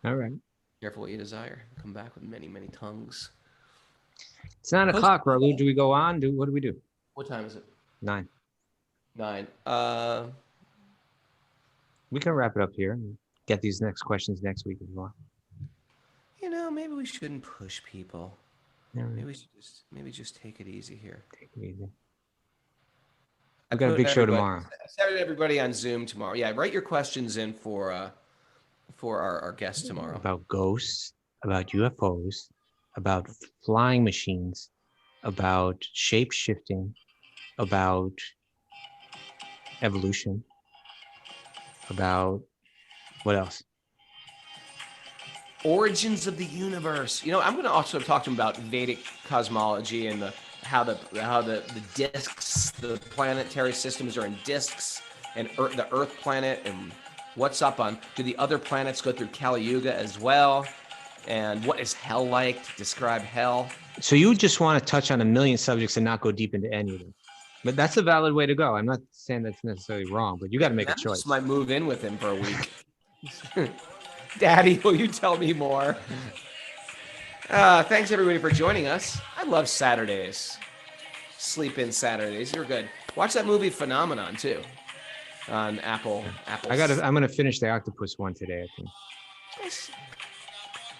All right. Careful what you desire. Come back with many, many tongues. It's 9 o'clock, Raghu. Do we go on? What do we do? What time is it? 9. 9. We can wrap it up here and get these next questions next week as well. Maybe we shouldn't push people. Yeah, right. Maybe we should just take it easy here. Take it easy. I've got a big show tomorrow. Saturday, everybody on Zoom tomorrow. Yeah, write your questions in for our guest tomorrow. About ghosts, about UFOs, about flying machines, about shape shifting, about evolution, about what else? Origins of the universe. I'm going to also talk to him about Vedic cosmology and how the disks, the planetary systems are in disks, and the Earth planet, and what's up on. Do the other planets go through Kali Yuga as well? And what is hell like? To describe hell. So you just want to touch on a million subjects and not go deep into any of them. But that's a valid way to go. I'm not saying that's necessarily wrong, but you got to make a choice. Might move in with him for a week. Daddy, will you tell me more? Thanks everybody for joining us. I love Saturdays. Sleep in Saturdays. You're good. Watch that movie Phenomenon too on Apple. I'm gonna finish the octopus one today, I think.